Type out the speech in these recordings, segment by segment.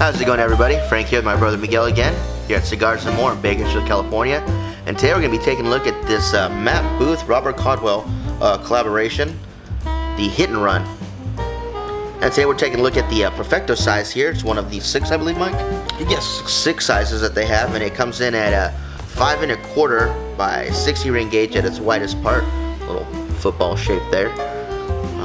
How's it going, everybody? Frank here with my brother Miguel again, here at Cigars and More in Bakersfield, California. And today we're going to be taking a look at this Matt Booth, Robert Caldwell collaboration, the Hit and Run. And today we're taking a look at the Perfecto size here. It's one of the 6, I believe, Mike? Yes. 6 sizes that they have, and it comes in at a 5 1/4 by 60 ring gauge at its widest part. Little football shape there.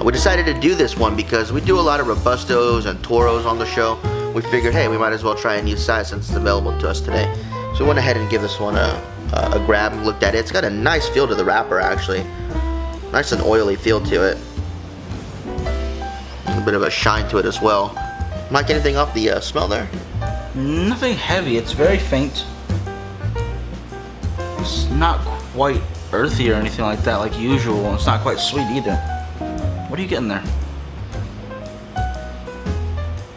We decided to do this one because we do a lot of Robustos and Toros on the show. We figured, hey, we might as well try a new size since it's available to us today. So we went ahead and give this one a grab and looked at it. It's got a nice feel to the wrapper, actually. Nice and oily feel to it. A bit of a shine to it as well. Mike, anything off the smell there? Nothing heavy. It's very faint. It's not quite earthy or anything like that like usual. It's not quite sweet either. What are you getting there?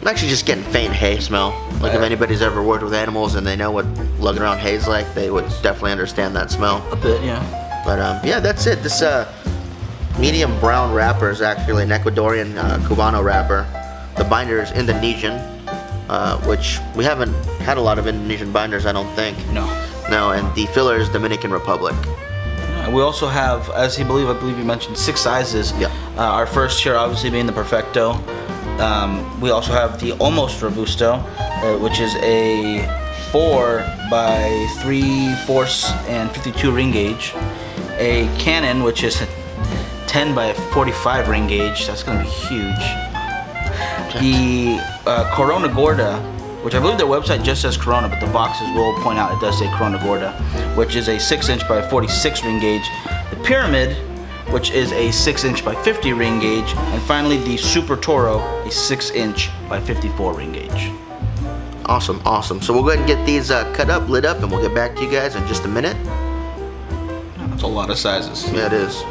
I'm actually just getting faint hay smell. Like if anybody's ever worked with animals and they know what lugging around hay is like, they would definitely understand that smell. A bit, yeah. But yeah, that's it. This medium brown wrapper is actually an Ecuadorian Cubano wrapper. The binder is Indonesian, which we haven't had a lot of Indonesian binders, I don't think. No. No, and the filler is Dominican Republic. We also have, as I believe you mentioned, 6 sizes. Yeah. Our first here obviously being the Perfecto. We also have the Almost Robusto, which is a 4 by 3/4 and 52 ring gauge. A Canon, which is a 10 by 45 ring gauge. That's going to be huge. The Corona Gorda, which I believe their website just says Corona, but the boxes will point out it does say Corona Gorda, which is a 6" by 46 ring gauge. The Pyramid, which is a 6" by 50 ring gauge, and finally the Super Toro, a 6" by 54 ring gauge. Awesome, awesome. So we'll go ahead and get these cut up, lit up, and we'll get back to you guys in just a minute. That's a lot of sizes. Yeah, it is.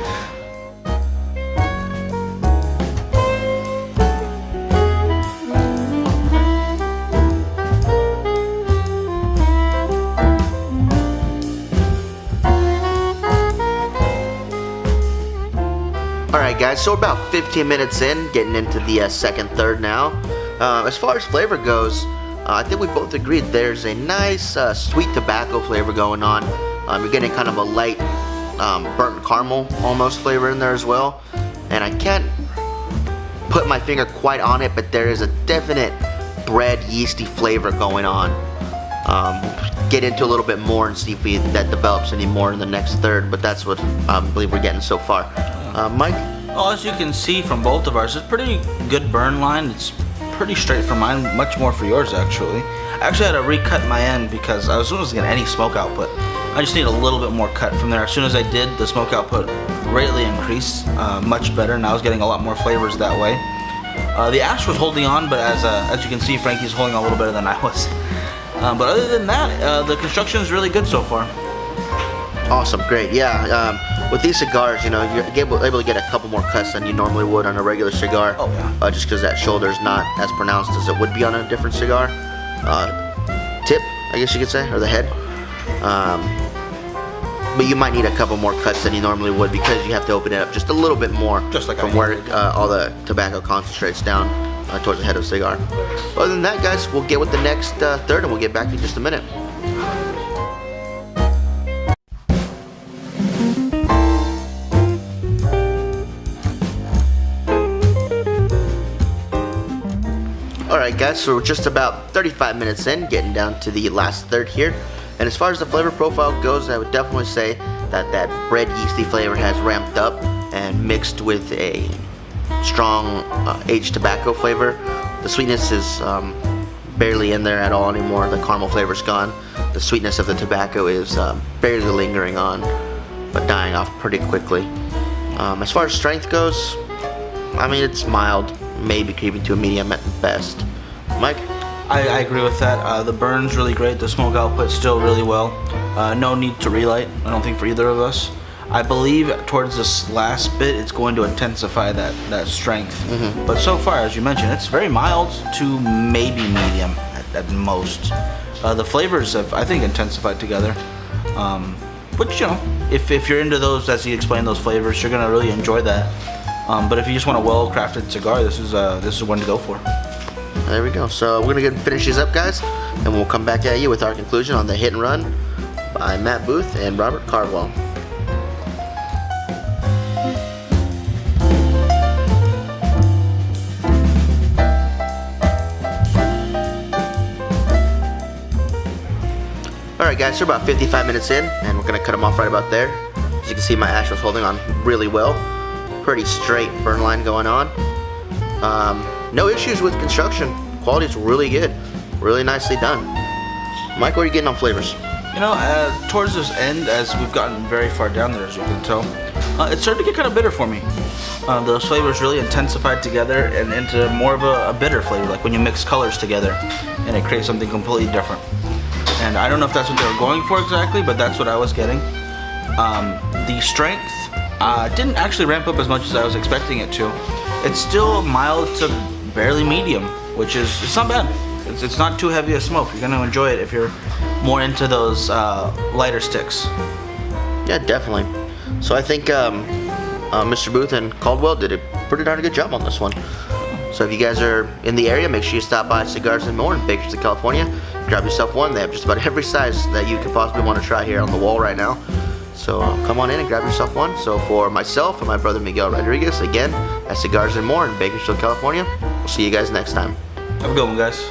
Alright guys, so we're about 15 minutes in, getting into the second third now. As far as flavor goes, I think we both agreed there's a nice sweet tobacco flavor going on. You're getting kind of a light burnt caramel almost flavor in there as well. And I can't put my finger quite on it, but there is a definite bread yeasty flavor going on. Get into a little bit more and see if that develops any more in the next third, but that's what I believe we're getting so far. Mike? Well, as you can see from both of ours, it's a pretty good burn line. It's pretty straight for mine, much more for yours actually. I actually had to recut my end because I was getting any smoke output. I just need a little bit more cut from there. As soon as I did, the smoke output greatly increased, much better, and I was getting a lot more flavors that way. The ash was holding on, but as you can see, Frankie's holding on a little better than I was. But other than that, the construction is really good so far. Awesome, great, yeah. With these cigars, you know, you're able to get a couple more cuts than you normally would on a regular cigar. Oh yeah. Just because that shoulder is not as pronounced as it would be on a different cigar. Tip, I guess you could say, or the head. But you might need a couple more cuts than you normally would because you have to open it up just a little bit more, just like from where all the tobacco concentrates down towards the head of the cigar. Other than that, guys, we'll get with the next third and we'll get back to you in just a minute. Alright guys, so we're just about 35 minutes in, getting down to the last third here. And as far as the flavor profile goes, I would definitely say that that bread yeasty flavor has ramped up and mixed with a strong aged tobacco flavor. The sweetness is barely in there at all anymore. The caramel flavor's gone. The sweetness of the tobacco is barely lingering on, but dying off pretty quickly. As far as strength goes, I mean, it's mild, maybe creeping to a medium at best. Mike? I agree with that. The burn's really great. The smoke output's still really well. No need to relight, I don't think, for either of us. I believe towards this last bit, it's going to intensify that strength. But so far, as you mentioned, it's very mild to maybe medium at most. The flavors have, I think, intensified together. But you know, if you're into those, as he explained, those flavors, you're gonna really enjoy that. But if you just want a well-crafted cigar, this is one to go for. There we go. So we're gonna go and finish these up, guys, and we'll come back at you with our conclusion on the Hit and Run by Matt Booth and Robert Cardwell. Alright guys, so we're about 55 minutes in, and we're going to cut them off right about there. As you can see, my Astral's holding on really well. Pretty straight burn line going on. No issues with construction. Quality is really good. Really nicely done. Mike, what are you getting on flavors? You know, towards this end, as we've gotten very far down there, as you can tell, it's starting to get kind of bitter for me. Those flavors really intensified together and into more of a bitter flavor, like when you mix colors together and it creates something completely different. And I don't know if that's what they were going for exactly, but that's what I was getting. The strength didn't actually ramp up as much as I was expecting it to. It's still mild to barely medium, which is, it's not bad. It's not too heavy a smoke. You're gonna enjoy it if you're more into those lighter sticks. Yeah, definitely. So I think Mr. Booth and Caldwell did a pretty darn good job on this one. So if you guys are in the area, make sure you stop by Cigars and More in Bakersfield, California. Grab yourself one. They have just about every size that you could possibly want to try here on the wall right now. So come on in and grab yourself one. So for myself and my brother Miguel Rodriguez, again, at Cigars and More in Bakersfield, California, we'll see you guys next time. Have a good one, guys.